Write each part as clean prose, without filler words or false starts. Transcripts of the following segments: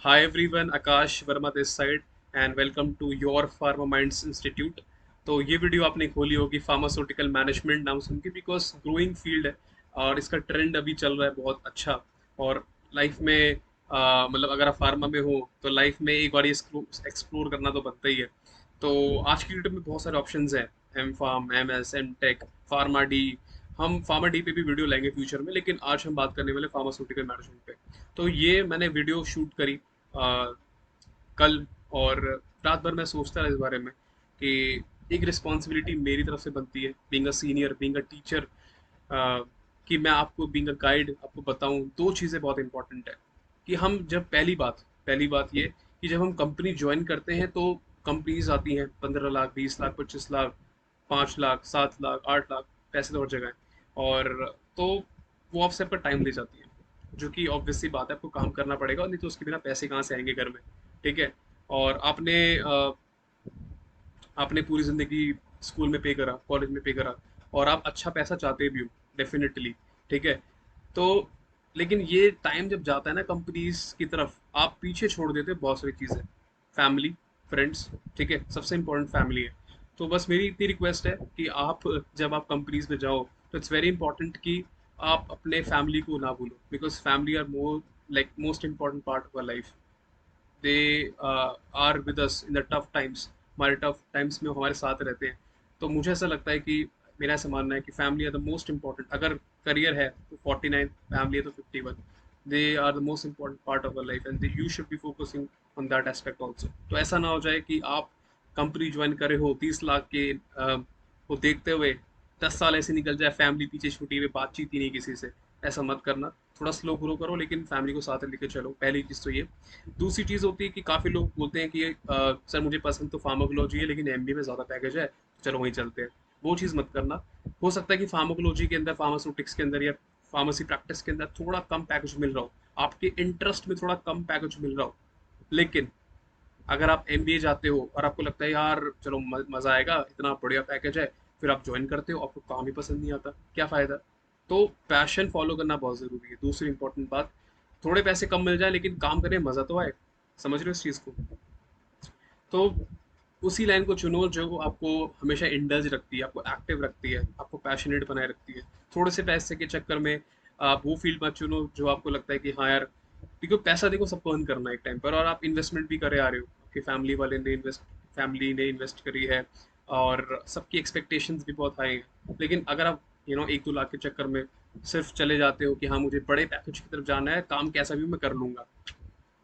Hi everyone, Akash Verma this side and welcome to your pharma minds institute. तो ये video आपने खोली होगी फार्मास्यूटिकल मैनेजमेंट नाम सुन के, बिकॉज ग्रोइंग फील्ड है और इसका ट्रेंड अभी चल रहा है बहुत अच्छा। और लाइफ में मतलब अगर आप फार्मा में हो तो लाइफ में एक बार ये एक्सप्लोर करना तो बनता ही है। तो आज की डेट में बहुत सारे ऑप्शंस हैं, M pharm, M S, M tech, pharma D. हम फार्मा डी पे भी वीडियो लेंगे फ्यूचर में, लेकिन आज हम बात करने वाले फार्मास्यूटिकल मैनेजमेंट पे। तो ये मैंने वीडियो शूट करी कल, और रात भर मैं सोचता रहा इस बारे में कि एक रिस्पॉन्सिबिलिटी मेरी तरफ से बनती है, being a senior, being a teacher, कि मैं आपको बीइंग अ गाइड आपको बताऊं। दो चीज़ें बहुत इंपॉर्टेंट है कि हम जब पहली बात ये कि जब हम कंपनी ज्वाइन करते हैं तो कंपनीज आती हैं 15 लाख, 20 लाख, 25 लाख, 5 लाख, 7 लाख, 8 लाख, पैसे तो हर जगह है। और तो वो आपसे आपका टाइम ले जाती है, जो कि ऑब्वियसली बात है, आपको काम करना पड़ेगा, नहीं तो उसके बिना पैसे कहाँ से आएंगे घर में। ठीक है। और आपने पूरी ज़िंदगी स्कूल में पे करा, कॉलेज में पे करा, और आप अच्छा पैसा चाहते भी हो, डेफिनेटली। ठीक है। तो लेकिन ये टाइम जब जाता है ना कंपनीज की तरफ, आप पीछे छोड़ देते हो बहुत सारी चीज़ें, फैमिली, फ्रेंड्स। ठीक है, सबसे इम्पोर्टेंट फैमिली है। तो बस मेरी इतनी रिक्वेस्ट है कि आप जब आप कंपनीज में जाओ तो इट्स वेरी इंपॉर्टेंट कि आप अपने फैमिली को ना भूलो, because family are more like most important part of our life. They are with us in the tough times. हमारे टफ टाइम्स में वो हमारे साथ रहते हैं। तो मुझे ऐसा लगता है कि मेरा ऐसा मानना है कि family are the most important. अगर करियर है तो 49, फैमिली है तो 51। They are the most important part of our life and you should be focusing on that aspect also. तो ऐसा ना हो जाए कि आप कंपनी ज्वाइन करे हो 30 लाख के को देखते हुए 10 साल ऐसे निकल जाए, फैमिली पीछे छूटी हुई, बातचीत ही नहीं किसी से। ऐसा मत करना। थोड़ा स्लो ग्रो करो, लेकिन फैमिली को साथ लेके चलो। पहली चीज़ तो ये। दूसरी चीज़ होती है कि काफ़ी लोग बोलते हैं कि सर मुझे पसंद तो फार्माकोलॉजी है, लेकिन एमबी में ज़्यादा पैकेज है, चलो वहीं चलते हैं। वो चीज़ मत करना। हो सकता है कि फार्माकोलॉजी के अंदर, फार्मास्यूटिक्स के अंदर या फार्मेसी प्रैक्टिस के अंदर थोड़ा कम पैकेज मिल रहा हो, आपके इंटरेस्ट में थोड़ा कम पैकेज मिल रहा हो। लेकिन अगर आप एमबीए जाते हो और आपको लगता है यार चलो मज़ा आएगा, इतना बढ़िया पैकेज है, फिर आप ज्वाइन करते हो, आपको काम ही पसंद नहीं आता, क्या फ़ायदा। तो पैशन फॉलो करना बहुत ज़रूरी है। दूसरी इंपॉर्टेंट बात, थोड़े पैसे कम मिल जाए लेकिन काम करने में मज़ा तो आए। समझ रहे हो इस चीज़ को। तो उसी लाइन को चुनो जो आपको हमेशा इंडल्ज रखती है, आपको एक्टिव रखती है, आपको पैशनेट बनाए रखती है। थोड़े से पैसे के चक्कर में आप वो फील्ड मत चुनो जो आपको लगता है कि हाँ यार, क्योंकि पैसा देखो सबको अर्न करना है एक टाइम पर, और आप इन्वेस्टमेंट भी करे आ रहे हो, आपकी फैमिली ने इन्वेस्ट करी है, और सबकी एक्सपेक्टेशंस भी बहुत हाई हैं। लेकिन अगर आप 1-2 लाख के चक्कर में सिर्फ चले जाते हो कि हाँ मुझे बड़े पैकेज की तरफ जाना है, काम कैसा भी मैं कर लूंगा,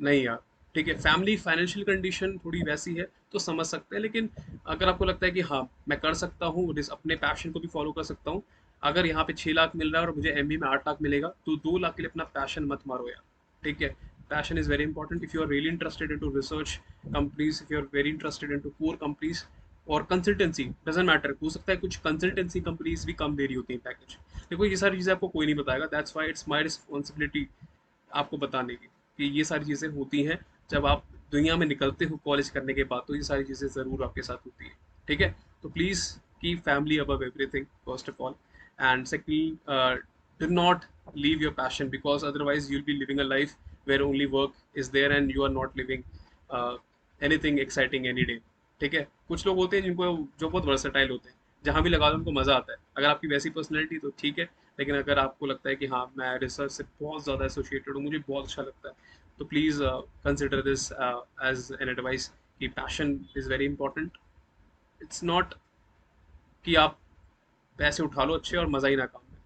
नहीं यार। ठीक है, फैमिली फाइनेंशियल कंडीशन थोड़ी वैसी है तो समझ सकते हैं, लेकिन अगर आपको लगता है कि हाँ मैं कर सकता हूँ, अपने पैशन को भी फॉलो कर सकता हूँ, अगर यहाँ पे 6 लाख मिल रहा है और मुझे एमबी में 8 लाख मिलेगा, तो 2 लाख के लिए अपना पैशन मत मारो यार। ठीक है। Passion is very important. If you are really interested in to research companies, if you are very interested in to core companies और कंसल्टेंसी, डजेंट मैटर, हो सकता है कुछ कंसल्टेंसी कंपनीज भी कम दे रही होती हैं पैकेज। देखो ये सारी चीज़ें आपको कोई नहीं बताएगा, that's why it's my responsibility आपको बताने की कि ये सारी चीज़ें होती हैं। जब आप दुनिया में निकलते हो कॉलेज करने के बाद, तो ये सारी चीज़ें ज़रूर आपके साथ होती हैं। ठीक है। तो please keep family above everything first of all, and secondly do not leave your passion, because otherwise you'll be living a life where only work is there and you are not living uh, anything exciting any day। ठीक है। कुछ लोग होते हैं जिनको, जो बहुत versatile होते हैं, जहाँ भी लगा दो उनको मज़ा आता है। अगर आपकी वैसी पर्सनैलिटी तो ठीक है, लेकिन अगर आपको लगता है कि हाँ मैं रिसर्च से बहुत ज़्यादा एसोसिएटेड हूँ, मुझे बहुत अच्छा लगता है, तो please consider this as an advice कि passion is very important. It's not कि आप पैसे उठा लो अच्छे और मज़ा ही ना काम में।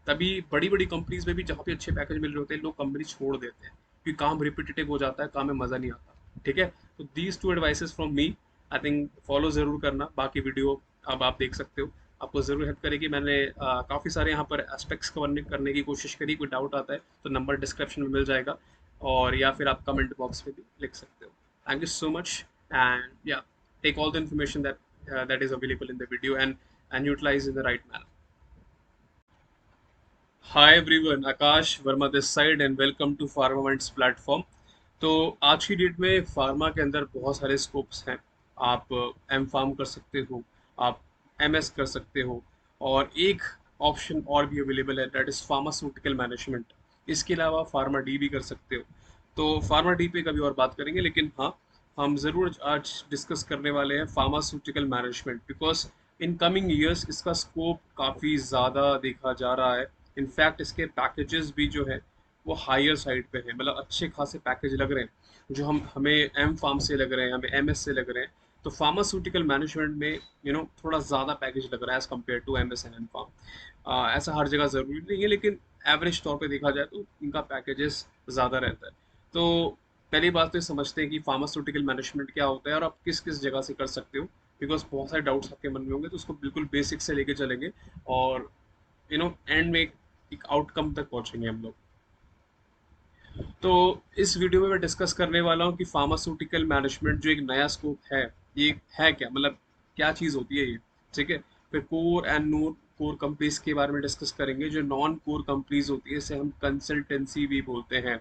तभी बड़ी बड़ी कंपनीज में भी जहाँ पे अच्छे पैकेज मिल रहे होते हैं, लोग कंपनी छोड़ देते हैं क्योंकि काम रिपीटेटिव हो जाता है, काम में मज़ा नहीं आता। ठीक है। तो these two advices from me, I think follow ज़रूर करना। बाकी वीडियो अब आप देख सकते हो, आपको ज़रूर हेल्प करेगी। मैंने काफ़ी सारे यहाँ पर एस्पेक्ट्स कवर करने की कोशिश करी। कोई डाउट आता है तो नंबर डिस्क्रिप्शन में मिल जाएगा, और या फिर आप कमेंट बॉक्स में भी लिख सकते हो। Thank you so much, and या take all the information that is available in the video, and utilize in the right manner. Hi everyone, Akash Verma this side and welcome to pharma minds platform. तो आज की date में pharma के अंदर बहुत सारे scopes हैं। आप एम फार्म कर सकते हो, आप एम एस कर सकते हो, और एक ऑप्शन और भी अवेलेबल है, दैट इज़ फार्मास्यूटिकल मैनेजमेंट। इसके अलावा फार्मा डी भी कर सकते हो। तो फार्मा डी पे कभी और बात करेंगे, लेकिन हाँ, हम ज़रूर आज डिस्कस करने वाले हैं pharmaceutical management, because in coming years इसका स्कोप काफ़ी ज़्यादा देखा जा रहा है। इनफैक्ट इसके पैकेजेस भी जो है वो हायर साइड पे है, मतलब अच्छे खासे पैकेज लग रहे हैं जो हम हमें एम फार्म से लग रहे हैं, हमें एम एस से लग रहे हैं। तो फार्मास्यूटिकल मैनेजमेंट में थोड़ा ज़्यादा पैकेज लग रहा है as compare to M S and M pharm. ऐसा हर जगह ज़रूरी नहीं है, लेकिन एवरेज तौर पे देखा जाए तो इनका पैकेजेस ज़्यादा रहता है। तो पहली बात तो ये समझते हैं कि फार्मास्यूटिकल मैनेजमेंट क्या होता है और आप किस किस जगह से कर सकते हो, बिकॉज बहुत सारे डाउट्स आपके मन में होंगे, तो उसको बिल्कुल बेसिक से लेके चलेंगे और एंड में एक आउटकम तक पहुंचेंगे हम लोग। तो इस वीडियो में मैं डिस्कस करने वाला हूँ कि फार्मास्यूटिकल मैनेजमेंट जो एक नया स्कोप है, ये है क्या, मतलब क्या चीज़ होती है ये, ठीक है। फिर core and non core companies के बारे में डिस्कस करेंगे। जो नॉन कोर कंपनीज होती है इसे हम कंसल्टेंसी भी बोलते हैं,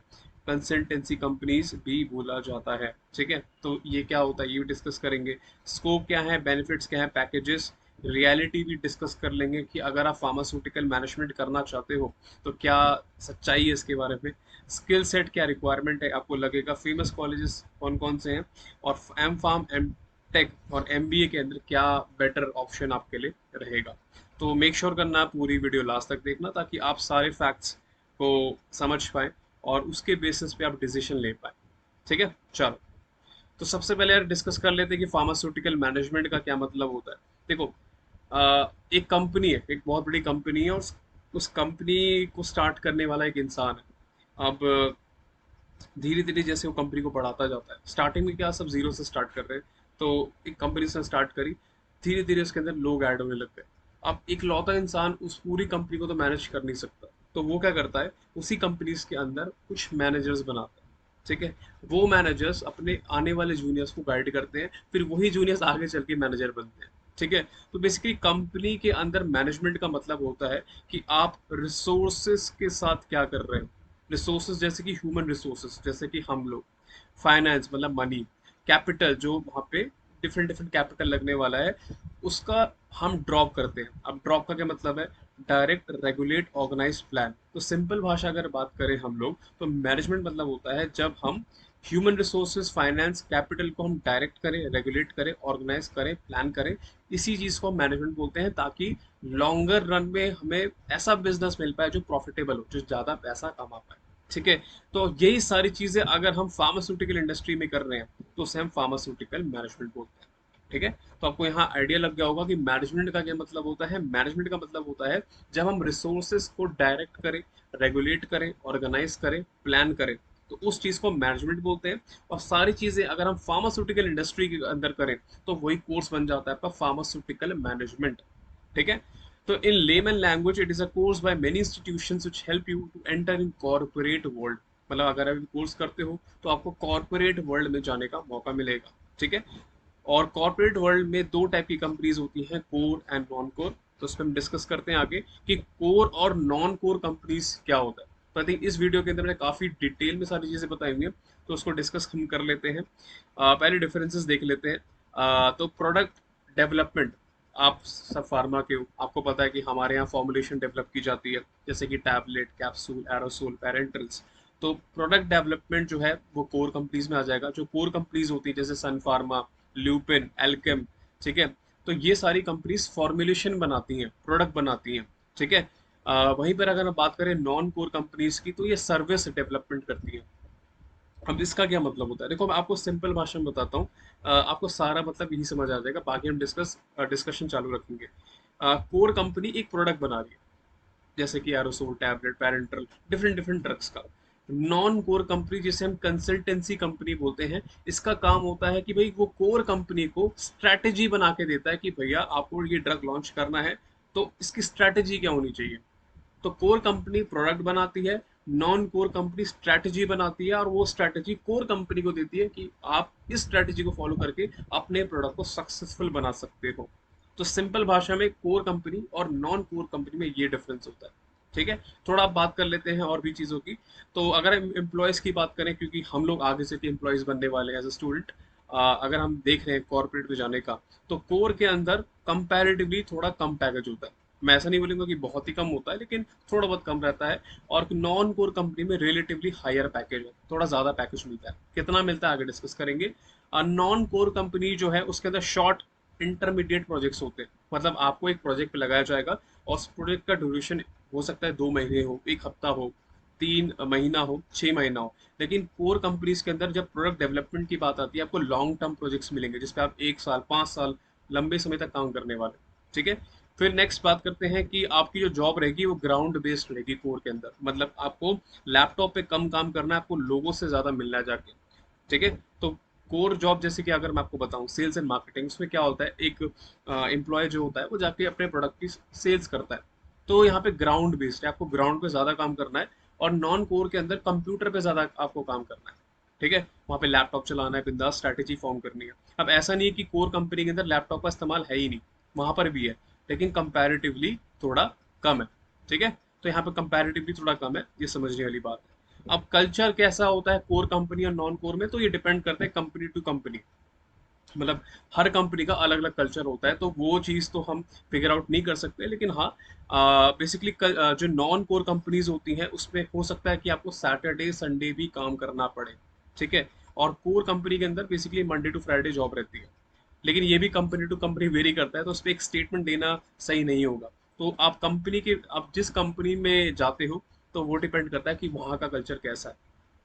कंसल्टेंसी कंपनीज भी बोला जाता है, ठीक है। तो ये क्या होता है ये भी डिस्कस करेंगे। स्कोप क्या है, बेनिफिट्स क्या है, पैकेजेस, रियलिटी भी डिस्कस कर लेंगे कि अगर आप फार्मास्यूटिकल मैनेजमेंट करना चाहते हो तो क्या सच्चाई है इसके बारे में। स्किल सेट क्या रिक्वायरमेंट है आपको लगेगा, फेमस कॉलेजेस कौन कौन से हैं, और एम फार्म, एम टेक और एम बी ए के अंदर क्या बेटर ऑप्शन आपके लिए रहेगा। तो मेक श्योर करना पूरी वीडियो लास्ट तक देखना, ताकि आप सारे फैक्ट्स को समझ पाए और उसके बेसिस पे आप डिसीजन ले पाए, ठीक है। चलो, तो सबसे पहले यार डिस्कस कर लेते हैं कि फार्मास्यूटिकल मैनेजमेंट का क्या मतलब होता है। देखो, एक कंपनी है, एक बहुत बड़ी कंपनी है, और उस कंपनी को स्टार्ट करने वाला एक इंसान है। अब धीरे धीरे जैसे वो कंपनी को बढ़ाता जाता है, स्टार्टिंग में क्या सब जीरो से स्टार्ट कर रहे हैं, तो एक कंपनी से स्टार्ट करी, धीरे धीरे उसके अंदर लोग ऐड होने लग गए। अब एक लौता इंसान उस पूरी कंपनी को तो मैनेज कर नहीं सकता, तो वो क्या करता है, उसी कंपनीज के अंदर कुछ मैनेजर्स बनाता है, ठीक है। वो मैनेजर्स अपने आने वाले जूनियर्स को गाइड करते हैं, फिर वही जूनियर्स आगे चल के मैनेजर बनते हैं, ठीक है। तो बेसिकली कंपनी के अंदर मैनेजमेंट का मतलब होता है कि आप रिसोर्सेस के साथ क्या कर रहे हो। रिसोर्सेज जैसे कि ह्यूमन रिसोर्सेज, जैसे कि हम लोग, फाइनेंस मतलब मनी, कैपिटल जो वहाँ पे डिफरेंट डिफरेंट कैपिटल लगने वाला है, उसका हम ड्रॉप करते हैं। अब ड्रॉप का क्या मतलब है, डायरेक्ट रेगुलेट ऑर्गेनाइज प्लान। तो सिंपल भाषा अगर बात करें हम लोग, तो मैनेजमेंट मतलब होता है जब हम ह्यूमन रिसोर्सेज, फाइनेंस, कैपिटल को हम डायरेक्ट करें, रेगुलेट करें, ऑर्गेनाइज करें, प्लान करें। इसी चीज़ को हम मैनेजमेंट बोलते हैं, ताकि लॉन्गर रन में हमें ऐसा बिजनेस मिल पाए जो प्रॉफिटेबल हो, जो ज़्यादा पैसा कमा पाए, ठीक है। तो यही सारी चीज़ें अगर हम फार्मास्यूटिकल इंडस्ट्री में कर रहे हैं तो उसे हम फार्मास्यूटिकल मैनेजमेंट बोलते हैं, ठीक है। तो आपको यहाँ आइडिया लग गया होगा कि मैनेजमेंट का क्या मतलब होता है। मैनेजमेंट का मतलब होता है जब हम रिसोर्सेज को डायरेक्ट करें, रेगुलेट करें, ऑर्गेनाइज करें, प्लान करें, तो उस चीज़ को मैनेजमेंट बोलते हैं। और सारी चीज़ें अगर हम फार्मास्यूटिकल इंडस्ट्री के अंदर करें तो वही कोर्स बन जाता है आपका फार्मास्यूटिकल मैनेजमेंट, ठीक है। तो in layman language it is a course by many institutions which help you to enter in corporate world। मतलब अगर आप कोर्स करते हो तो आपको कॉर्पोरेट वर्ल्ड में जाने का मौका मिलेगा, ठीक है। और कॉर्पोरेट वर्ल्ड में दो टाइप की कंपनीज होती हैं, कोर एंड नॉन कोर। तो उस पर हम डिस्कस करते हैं आगे कि कोर और नॉन कोर कंपनीज क्या होता है। तो आई थिंक इस वीडियो के अंदर मैंने काफ़ी डिटेल में सारी चीज़ें बताई हुई हैं, तो उसको डिस्कस हम कर लेते हैं। पहले डिफरेंसेस देख लेते हैं। तो प्रोडक्ट डेवलपमेंट, आप सब फार्मा के हो, आपको पता है कि हमारे यहाँ फॉर्मुलेशन डेवलप की जाती है, जैसे कि टैबलेट, कैप्सूल, एरोसोल, पेरेंटल्स। तो प्रोडक्ट डेवलपमेंट जो है वो कोर कंपनीज में आ जाएगा। जो कोर कंपनीज होती है जैसे सन फार्मा, ल्यूपिन, एल्केम, ठीक है। तो ये सारी कंपनीज फॉर्मुलेशन बनाती हैं, प्रोडक्ट बनाती हैं, ठीक है। वहीं पर अगर हम बात करें नॉन कोर कंपनीज की, तो ये सर्विस डेवलपमेंट करती हैं। अब इसका क्या मतलब होता है, देखो मैं आपको सिंपल भाषा में बताता हूँ, आपको सारा मतलब यही समझ आ जाएगा, बाकी हम डिस्कशन चालू रखेंगे। कोर कंपनी एक प्रोडक्ट बना रही है, जैसे कि aerosol, tablet, parental, different different drugs का। नॉन कोर कंपनी जिसे हम कंसल्टेंसी कंपनी बोलते हैं, इसका काम होता है कि भाई वो कोर कंपनी को स्ट्रैटेजी बना के देता है कि भैया आपको ये ड्रग लॉन्च करना है, तो इसकी स्ट्रैटेजी क्या होनी चाहिए। तो कोर कंपनी प्रोडक्ट बनाती है, नॉन कोर कंपनी स्ट्रैटेजी बनाती है, और वो स्ट्रैटेजी कोर कंपनी को देती है कि आप इस स्ट्रैटेजी को फॉलो करके अपने प्रोडक्ट को सक्सेसफुल बना सकते हो। तो सिंपल भाषा में कोर कंपनी और नॉन कोर कंपनी में ये डिफरेंस होता है, ठीक है। थोड़ा आप बात कर लेते हैं और भी चीज़ों की। तो अगर हम एम्प्लॉयज़ की बात करें, क्योंकि हम लोग आगे से एम्प्लॉयज़ बनने वाले हैं एज अ स्टूडेंट, अगर हम देख रहे हैं कॉर्पोरेट में जाने का, तो कोर के अंदर कंपैरेटिवली थोड़ा कम पैकेज होता है। मैं ऐसा नहीं बोलूँगा कि बहुत ही कम होता है, लेकिन थोड़ा बहुत कम रहता है। और नॉन कोर कंपनी में रिलेटिवली हायर पैकेज है, थोड़ा ज़्यादा पैकेज मिलता है। कितना मिलता है आगे डिस्कस करेंगे। नॉन कोर कंपनी जो है उसके अंदर शॉर्ट इंटरमीडिएट प्रोजेक्ट्स होते हैं, मतलब आपको एक प्रोजेक्ट पे लगाया जाएगा और उस प्रोजेक्ट का ड्यूरेशन हो सकता है 2 महीने हो, 1 हफ्ता हो, 3 महीना हो, 6 महीना हो। लेकिन कोर कंपनीज के अंदर जब प्रोडक्ट डेवलपमेंट की बात आती है, आपको लॉन्ग टर्म प्रोजेक्ट्स मिलेंगे जिसपे आप 1 साल, 5 साल, लंबे समय तक काम करने वाले। ठीक है। फिर नेक्स्ट बात करते हैं कि आपकी जो जॉब रहेगी वो ग्राउंड बेस्ड रहेगी कोर के अंदर, मतलब आपको लैपटॉप पे कम काम करना है, आपको लोगों से ज़्यादा मिलना है जाके। ठीक है। तो कोर जॉब जैसे कि अगर मैं आपको बताऊं सेल्स एंड मार्केटिंग, उसमें क्या होता है, एक एम्प्लॉय जो होता है वो जाके अपने प्रोडक्ट की सेल्स करता है। तो यहाँ पे ग्राउंड बेस्ड है, आपको ग्राउंड पे ज़्यादा काम करना है। और नॉन कोर के अंदर कंप्यूटर पे ज़्यादा आपको काम करना है। ठीक है। वहाँ पे लैपटॉप चलाना है, बिंदास स्ट्रैटेजी फॉर्म करनी है। अब ऐसा नहीं है कि कोर कंपनी के अंदर लैपटॉप का इस्तेमाल है ही नहीं, वहाँ पर भी है, लेकिन कंपैरेटिवली थोड़ा कम है। ठीक है। तो यहाँ पे कंपैरेटिवली थोड़ा कम है, ये समझने वाली बात है। अब कल्चर कैसा होता है कोर कंपनी और नॉन कोर में, तो ये डिपेंड करता है कंपनी टू कंपनी, मतलब हर कंपनी का अलग अलग कल्चर होता है, तो वो चीज़ तो हम फिगर आउट नहीं कर सकते। लेकिन हाँ, बेसिकली जो नॉन कोर कंपनीज होती हैं उसमें हो सकता है कि आपको सैटरडे संडे भी काम करना पड़े। ठीक है। और कोर कंपनी के अंदर basically Monday to Friday job रहती है। लेकिन ये भी कंपनी टू कंपनी वेरी करता है, तो उस पर एक स्टेटमेंट देना सही नहीं होगा। तो आप जिस कंपनी में जाते हो, तो वो डिपेंड करता है कि वहाँ का कल्चर कैसा है।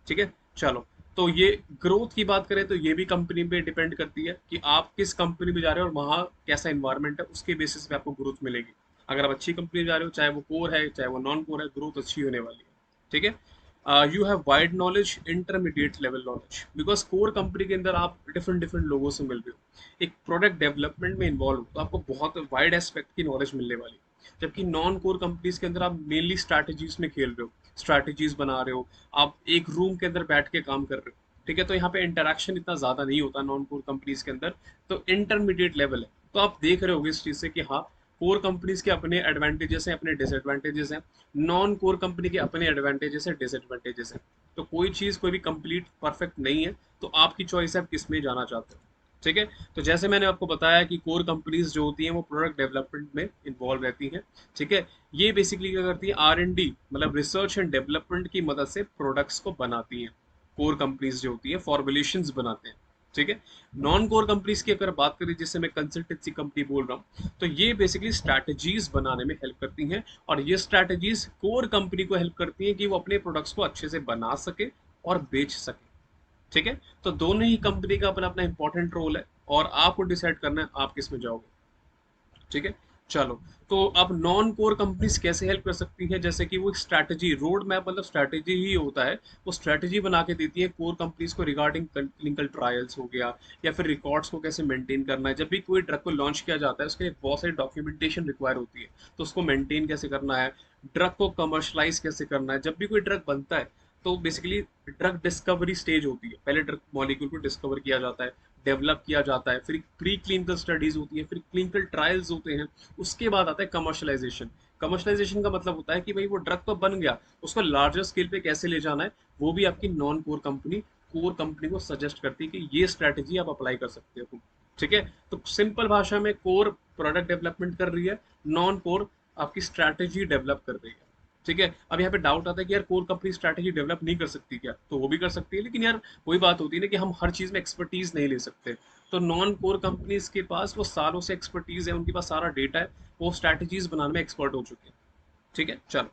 ठीक है। चलो, तो ये ग्रोथ की बात करें तो ये भी कंपनी पे डिपेंड करती है कि आप किस कंपनी में जा रहे हो और वहाँ कैसा इन्वायरमेंट है, उसके बेसिस पे आपको ग्रोथ मिलेगी। अगर आप अच्छी कंपनी में जा रहे हो, चाहे वो कोर है चाहे वो नॉन कोर है, ग्रोथ अच्छी होने वाली है। ठीक है। You have wide knowledge, intermediate level knowledge, because core company के अंदर आप डिफरेंट डिफरेंट लोगों से मिल रहे हो, एक प्रोडक्ट डेवलपमेंट में इन्वॉल्व हो, तो आपको बहुत वाइड एस्पेक्ट की नॉलेज मिलने वाली है। जबकि नॉन कोर कंपनीज के अंदर आप मेनली स्ट्रैटेजीज में खेल रहे हो, स्ट्रैटेजीज बना रहे हो, आप एक रूम के अंदर बैठ के काम कर रहे हो। ठीक है। तो यहाँ पे इंटरेक्शन इतना ज़्यादा नहीं होता नॉन कोर कंपनीज के अंदर, तो इंटरमीडिएट लेवल है। तो आप देख रहे होगे इस चीज़ से कि हाँ, कोर कंपनीज के अपने एडवांटेजेस हैं, अपने डिसएडवांटेजेस हैं, नॉन कोर कंपनी के अपने एडवांटेजेस हैं, डिसएडवांटेजेस हैं। तो कोई चीज़ कोई भी कंप्लीट परफेक्ट नहीं है, तो आपकी चॉइस है आप किस में जाना चाहते हो। ठीक है। तो जैसे मैंने आपको बताया कि कोर कंपनीज जो होती हैं वो प्रोडक्ट डेवलपमेंट में इन्वॉल्व रहती हैं। ठीक है। ये बेसिकली क्या करती है, R&D मतलब रिसर्च एंड डेवलपमेंट की मदद से प्रोडक्ट्स को बनाती हैं। कोर कंपनीज जो होती है फॉर्मुलेशंस बनाते हैं। ठीक है। नॉन कोर कंपनीज की अगर बात करें, जिससे मैं कंसल्टेंसी कंपनी बोल रहा हूँ, तो ये बेसिकली स्ट्रैटेजीज बनाने में हेल्प करती हैं। और ये स्ट्रैटेजीज कोर कंपनी को हेल्प करती हैं कि वो अपने प्रोडक्ट्स को अच्छे से बना सके और बेच सके। ठीक है। तो दोनों ही कंपनी का अपना अपना इंपॉर्टेंट रोल है, और आपको डिसाइड करना है आप किस में जाओगे। ठीक है। चलो, तो अब नॉन कोर कंपनीज कैसे हेल्प कर सकती है, जैसे कि वो स्ट्रैटेजी रोड मैप, मतलब स्ट्रैटेजी ही होता है, वो स्ट्रैटेजी बना के देती है कोर कंपनीज को रिगार्डिंग क्लिनिकल ट्रायल्स हो गया, या फिर रिकॉर्ड्स को कैसे मेंटेन करना है। जब भी कोई ड्रग को लॉन्च किया जाता है उसके लिए बहुत सारी डॉक्यूमेंटेशन रिक्वायर होती है, तो उसको मेंटेन कैसे करना है, ड्रग को कमर्शलाइज कैसे करना है। जब भी कोई ड्रग बनता है, तो बेसिकली ड्रग डिस्कवरी स्टेज होती है, पहले ड्रग मॉलिक्यूल को डिस्कवर किया जाता है, डेवलप किया जाता है, फिर प्री क्लिनिकल स्टडीज होती है, फिर क्लिनिकल ट्रायल्स होते हैं, उसके बाद आता है कमर्शलाइजेशन। कमर्शलाइजेशन का मतलब होता है कि भाई वो ड्रग तो बन गया, उसको लार्जर स्केल पे कैसे ले जाना है, वो भी आपकी नॉन कोर कंपनी को सजेस्ट करती है कि ये स्ट्रैटेजी आप अप्लाई कर सकते हो। ठीक है। तो सिंपल भाषा में कोर प्रोडक्ट डेवलपमेंट कर रही है, नॉन कोर आपकी स्ट्रैटेजी डेवलप कर रही है। ठीक है। अब यहाँ पे डाउट आता है कि यार कोर कंपनी स्ट्रैटेजी डेवलप नहीं कर सकती क्या, तो वो भी कर सकती है, लेकिन यार वही बात होती है ना कि हम हर चीज़ में एक्सपर्टीज नहीं ले सकते। तो नॉन कोर कंपनीज के पास वो सालों से एक्सपर्टीज है, उनके पास सारा डेटा है, वो स्ट्रैटेजीज बनाने में एक्सपर्ट हो चुके हैं। ठीक है। चलो,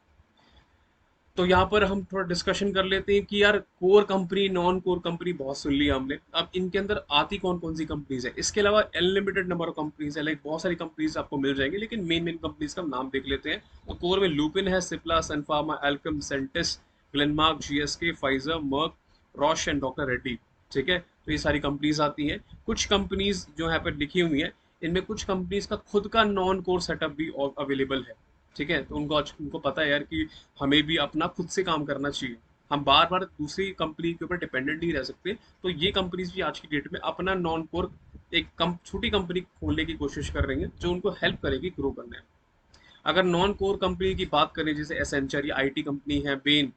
तो यहाँ पर हम थोड़ा डिस्कशन कर लेते हैं कि यार core company non core company बहुत सुन लिया हमने, अब इनके अंदर आती कौन कौन सी कंपनीज है। इसके अलावा अनलिमिटेड नंबर ऑफ कंपनीज है, लाइक बहुत सारी कंपनीज आपको मिल जाएंगी, लेकिन मेन मेन कंपनीज का नाम देख लेते हैं। तो कोर में लुपिन है, Cipla, Sun Pharma, Alkem, Sentiss, Glenmark, GSK, Pfizer, Merck, Roche and doctor Reddy. ठीक है। तो ये सारी कंपनीज आती हैं। कुछ कंपनीज जो यहाँ पर लिखी हुई हैं, इनमें कुछ कंपनीज का खुद का नॉन कोर सेटअप भी अवेलेबल है। ठीक है। तो उनको पता है यार कि हमें भी अपना खुद से काम करना चाहिए, हम बार बार दूसरी कंपनी के ऊपर डिपेंडेंट नहीं रह सकते। तो ये कंपनीज भी आज की डेट में अपना नॉन कोर एक छोटी कंपनी खोलने की कोशिश कर रही है, जो उनको हेल्प करेगी ग्रो करने में। अगर नॉन कोर कंपनी की बात करें, जैसे एसेंचर, ये आईटी कंपनी है, बेन,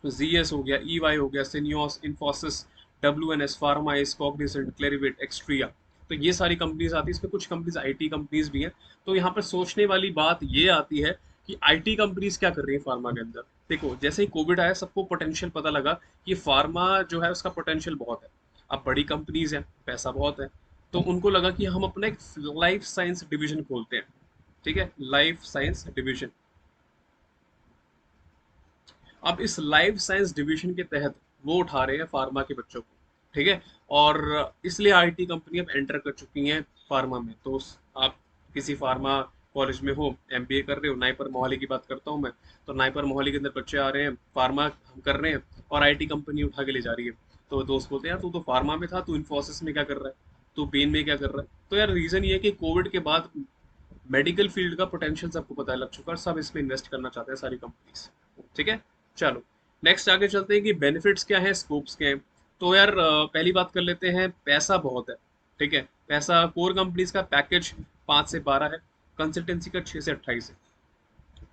जीएस हो गया, ईवाई हो गया, सिनियोस, इन्फोसिस, डब्ल्यूएनएस, फार्मा, कॉग्निजेंट, क्लेरिवेट, एक्सट्रिया। तो ये सारी कंपनीज आती है, इसमें कुछ कंपनीज आईटी कंपनीज भी हैं। तो यहाँ पर सोचने वाली बात ये आती है कि आईटी कंपनीज क्या कर रही है फार्मा के अंदर। देखो जैसे ही कोविड आया सबको पोटेंशियल पता लगा कि फार्मा जो है उसका पोटेंशियल बहुत है। अब बड़ी कंपनीज हैं, पैसा बहुत है, तो उनको लगा कि हम अपना एक लाइफ साइंस डिवीजन खोलते हैं। ठीक है, लाइफ साइंस डिवीजन। अब इस लाइफ साइंस डिवीजन के तहत वो उठा रहे हैं फार्मा के बच्चों को। ठीक है, और इसलिए आईटी कंपनी अब एंटर कर चुकी हैं फार्मा में। तो आप किसी फार्मा कॉलेज में हो, एमबीए कर रहे हो, नाइपर मोहाली की बात करता हूँ मैं, तो नाइपर मोहाली के अंदर बच्चे आ रहे हैं, फार्मा हम कर रहे हैं और आईटी कंपनी उठा के ले जा रही है। तो दोस्त बोलते हैं यार तू तो फार्मा में था, तू इन्फोसिस में क्या कर रहा है, तू बेन में क्या कर रहा है। तो यार रीजन ये है कि कोविड के बाद मेडिकल फील्ड का पोटेंशियल सबको पता लग चुका है, सब इसमें इन्वेस्ट करना चाहते हैं सारी कंपनीज। ठीक है, चलो नेक्स्ट आगे चलते हैं कि बेनिफिट्स क्या हैं, स्कोप्स क्या हैं। तो यार पहली बात कर लेते हैं, पैसा बहुत है। ठीक है, पैसा कोर कंपनीज का पैकेज 5 से 12 है, कंसल्टेंसी का 6 से 28 है।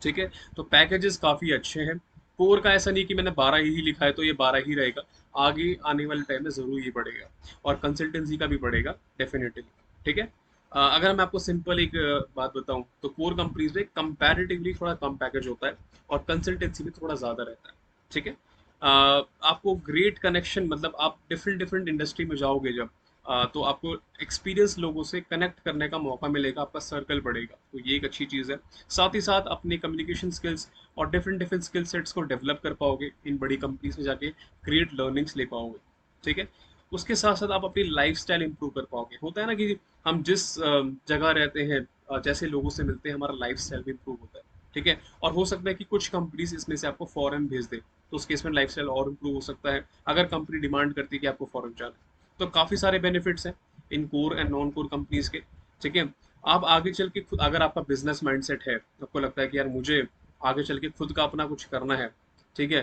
ठीक है, तो पैकेजेस काफ़ी अच्छे हैं। कोर का ऐसा नहीं कि मैंने 12 ही लिखा है तो ये 12 ही रहेगा, आगे आने वाले टाइम में ज़रूर ये बढ़ेगा, और कंसल्टेंसी का भी बढ़ेगा डेफिनेटली। ठीक है, अगर मैं आपको सिंपल एक बात बताऊं तो कोर कंपनीज में कंपैरेटिवली थोड़ा कम पैकेज होता है और कंसल्टेंसी में थोड़ा ज़्यादा रहता है। ठीक है, आपको ग्रेट कनेक्शन, मतलब आप डिफरेंट डिफरेंट इंडस्ट्री में जाओगे जब, तो आपको एक्सपीरियंस लोगों से कनेक्ट करने का मौका मिलेगा, आपका सर्कल बढ़ेगा, तो ये एक अच्छी चीज़ है। साथ ही साथ अपने कम्युनिकेशन स्किल्स और डिफरेंट डिफरेंट स्किल सेट्स को डेवलप कर पाओगे, इन बड़ी कंपनीज में जाके क्रिएट लर्निंग्स ले पाओगे। ठीक है, उसके साथ साथ आप अपनी लाइफ स्टाइल इंप्रूव कर पाओगे। होता है ना कि हम जिस जगह रहते हैं, जैसे लोगों से मिलते हैं, हमारा लाइफ स्टाइल भी इंप्रूव होता है। ठीक है, और हो सकता है कि कुछ कंपनीज इसमें से आपको फॉरेन भेज दे, तो उस केस में लाइफ स्टाइल और इंप्रूव हो सकता है, अगर कंपनी डिमांड करती है कि आपको फॉरेन जाना है। तो काफ़ी सारे बेनिफिट्स हैं इन core and non core companies के। ठीक है, आप आगे चल के खुद, अगर आपका बिजनेस माइंडसेट है, आपको लगता है कि यार मुझे आगे चल के खुद का अपना कुछ करना है, ठीक है,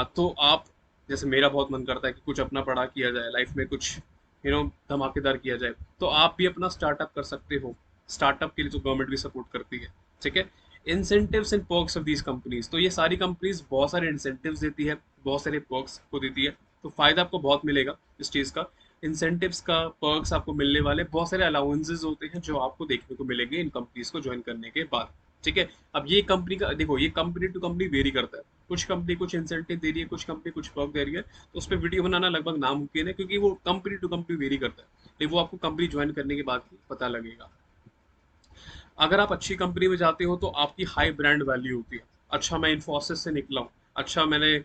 तो आप, जैसे मेरा बहुत मन करता है कि कुछ अपना बड़ा किया जाए लाइफ में, कुछ धमाकेदार किया जाए, तो आप भी अपना स्टार्टअप कर सकते हो। स्टार्टअप के लिए तो गवर्नमेंट भी सपोर्ट करती है। ठीक है, incentives and perks of these companies, तो ये सारी कंपनीज बहुत सारे इंसेंटिव्स देती है, बहुत सारे पर्क्स को देती है, तो फायदा आपको बहुत मिलेगा इस चीज़ का। इंसेंटिव्स का, पर्क्स आपको मिलने वाले, बहुत सारे अलाउंसेज होते हैं जो आपको देखने को मिलेंगे इन कंपनीज को ज्वाइन करने के बाद। ठीक है, अब ये कंपनी का देखो, ये कंपनी टू कंपनी वेरी करता है, कुछ कंपनी कुछ इंसेंटिव दे रही है, कुछ कंपनी कुछ पर्क दे रही है, तो उस पर वीडियो बनाना लगभग नामुमकिन है, क्योंकि वो कंपनी टू कंपनी वेरी करता है, लेकिन वो आपको कंपनी ज्वाइन करने के बाद ही पता लगेगा। अगर आप अच्छी कंपनी में जाते हो तो आपकी हाई ब्रांड वैल्यू होती है। अच्छा मैं इन्फोसिस से निकला हूँ, अच्छा मैंने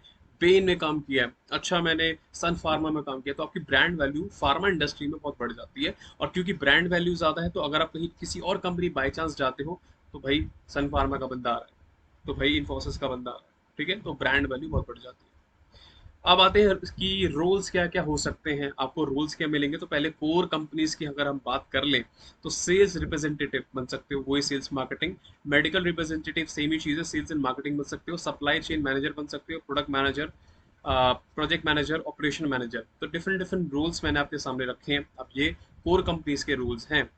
बेन में काम किया है, अच्छा मैंने सन फार्मा में काम किया, तो आपकी ब्रांड वैल्यू फार्मा इंडस्ट्री में बहुत बढ़ जाती है। और क्योंकि ब्रांड वैल्यू ज़्यादा है, तो अगर आप कहीं किसी और कंपनी बाई चांस जाते हो, तो भाई सन फार्मा का बंदा आ रहा है, तो भाई इन्फोसिस का बंदा आ रहा है। ठीक है, तो ब्रांड वैल्यू बहुत बढ़ जाती है। अब आते हैं कि रोल्स क्या क्या हो सकते हैं, आपको रोल्स क्या मिलेंगे। तो पहले कोर कंपनीज की अगर हम बात कर लें, तो सेल्स रिप्रेजेंटेटिव बन सकते हो, वही sales marketing. Medical representative same ही चीज़ है, सेल्स एंड मार्केटिंग बन सकते हो। सप्लाई चेन मैनेजर बन सकते हो, product manager, project manager, operation manager. तो डिफरेंट डिफरेंट रोल्स मैंने आपके सामने रखे हैं। अब ये कोर कंपनीज के रूल्स हैं।